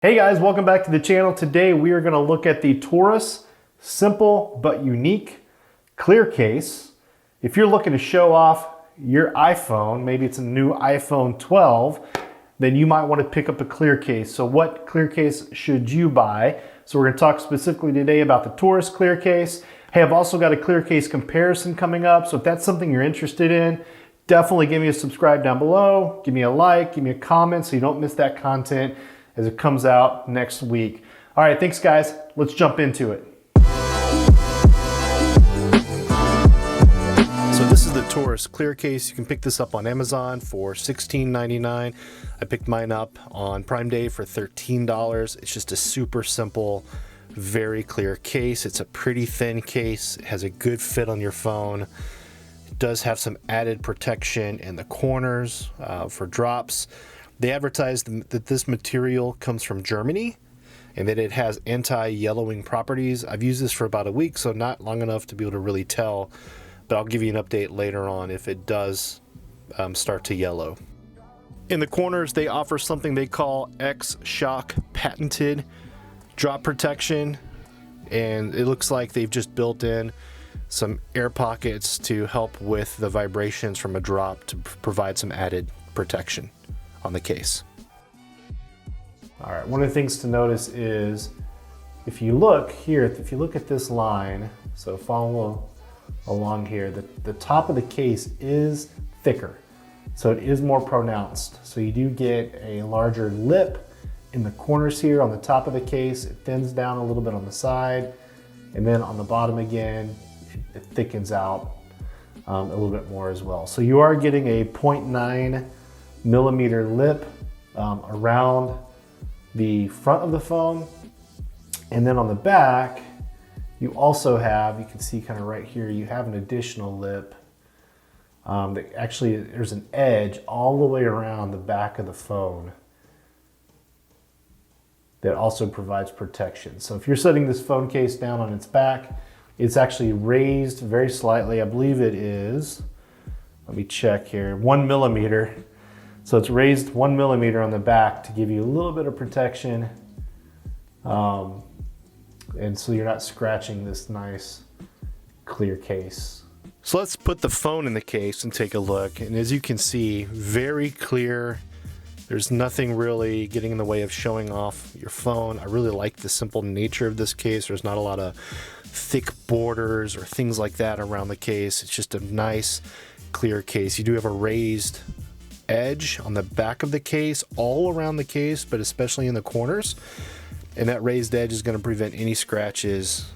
Hey guys, welcome back to the channel. Today we are going to look at the Torras simple but unique clear case. If you're looking to show off your iPhone, maybe it's a new iPhone 12, then you might want to pick up a clear case. So what clear case should you buy? So we're going to talk specifically today about the Torras clear case. Hey, I've also got a clear case comparison coming up. So if that's something you're interested in, definitely give me a subscribe down below. Give me a like, give me a comment so you don't miss that content as it comes out next week. All right, thanks guys. Let's jump into it. So this is the Torras clear case. You can pick this up on Amazon for $16.99. I picked mine up on Prime Day for $13. It's just a super simple, very clear case. It's a pretty thin case. It has a good fit on your phone. It does have some added protection in the corners for drops. They advertised that this material comes from Germany and that it has anti-yellowing properties. I've used this for about a week, so not long enough to be able to really tell, but I'll give you an update later on if it does start to yellow. In the corners, they offer something they call X-Shock patented drop protection, and it looks like they've just built in some air pockets to help with the vibrations from a drop to provide some added protection on the case. All right, one of the things to notice is if you look here, if you look at this line, so follow along here, the top of the case is thicker, so it is more pronounced. So you do get a larger lip in the corners here on the top of the case. It thins down a little bit on the side, and then on the bottom again, it thickens out a little bit more as well. So you are getting a 0.9 millimeter lip around the front of the phone, and then on the back you also have, you can see kind of right here, you have an additional lip that actually, there's an edge all the way around the back of the phone that also provides protection. So if you're setting this phone case down on its back, it's actually raised very slightly. I believe it is, let me check here, 1 millimeter. So it's raised 1 millimeter on the back to give you a little bit of protection. And so you're not scratching this nice clear case. So let's put the phone in the case and take a look. And as you can see, very clear. There's nothing really getting in the way of showing off your phone. I really like the simple nature of this case. There's not a lot of thick borders or things like that around the case. It's just a nice clear case. You do have a raised edge on the back of the case, all around the case, but especially in the corners. And that raised edge is going to prevent any scratches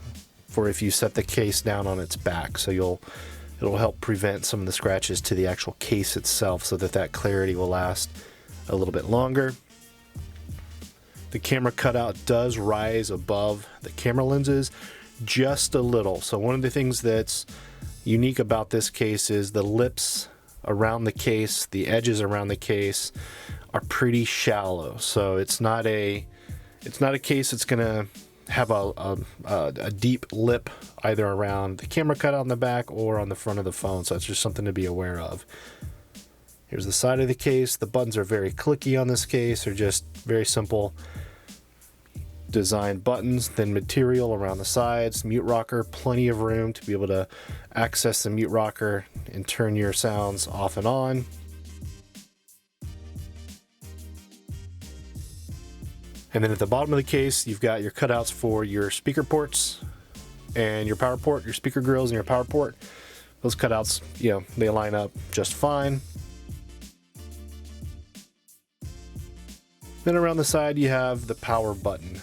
for if you set the case down on its back. So it'll help prevent some of the scratches to the actual case itself, so that clarity will last a little bit longer. The camera cutout does rise above the camera lenses just a little. So one of the things that's unique about this case is the lips around the case, the edges around the case are pretty shallow. So it's not a case that's gonna have a deep lip either around the camera cutout on the back or on the front of the phone. So it's just something to be aware of. Here's the side of the case. The buttons are very clicky on this case. They're just very simple design buttons, then material around the sides, mute rocker, plenty of room to be able to access the mute rocker and turn your sounds off and on. And then at the bottom of the case, you've got your cutouts for your speaker ports and your power port, your speaker grills and your power port. Those cutouts, they line up just fine. Then around the side, you have the power button.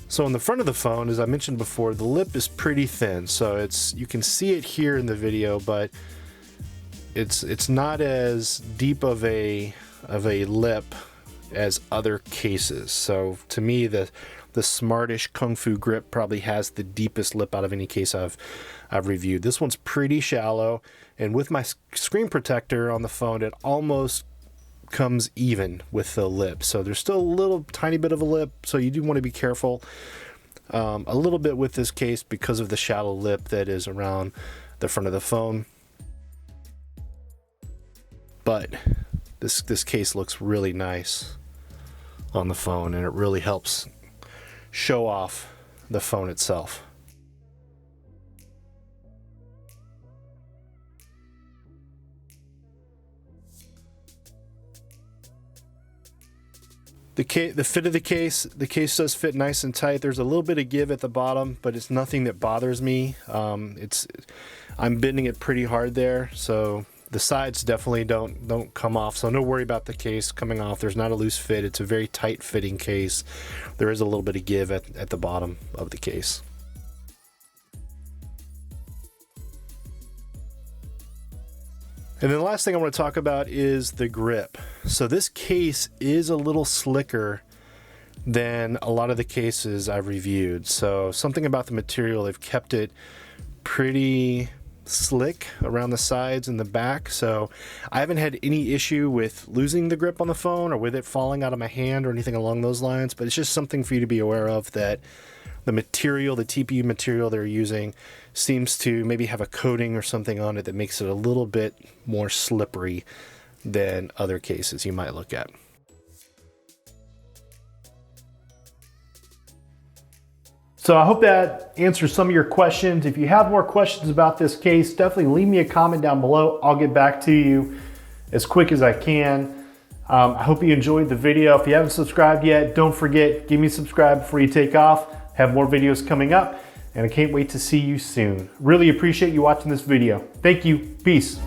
So on the front of the phone, as I mentioned before, the lip is pretty thin. So you can see it here in the video, but it's not as deep of a lip as other cases. So to me, the Smartish Kung Fu Grip probably has the deepest lip out of any case I've reviewed. This one's pretty shallow, and with my screen protector on the phone, it almost comes even with the lip. So there's still a little tiny bit of a lip, so you do want to be careful a little bit with this case because of the shallow lip that is around the front of the phone. but this case looks really nice on the phone, and it really helps show off the phone itself. The fit of the case does fit nice and tight. There's a little bit of give at the bottom, but it's nothing that bothers me. I'm bending it pretty hard there, so the sides definitely don't come off. So no worry about the case coming off. There's not a loose fit. It's a very tight fitting case. There is a little bit of give at the bottom of the case. And then the last thing I want to talk about is the grip. So this case is a little slicker than a lot of the cases I've reviewed. So something about the material, they've kept it pretty slick around the sides and the back. So I haven't had any issue with losing the grip on the phone or with it falling out of my hand or anything along those lines, but it's just something for you to be aware of, that the material, the TPU material they're using, seems to maybe have a coating or something on it that makes it a little bit more slippery than other cases you might look at. So I hope that answers some of your questions. If you have more questions about this case, definitely leave me a comment down below. I'll get back to you as quick as I can. I hope you enjoyed the video. If you haven't subscribed yet, don't forget, give me a subscribe before you take off. Have more videos coming up, and I can't wait to see you soon. Really appreciate you watching this video. Thank you. Peace.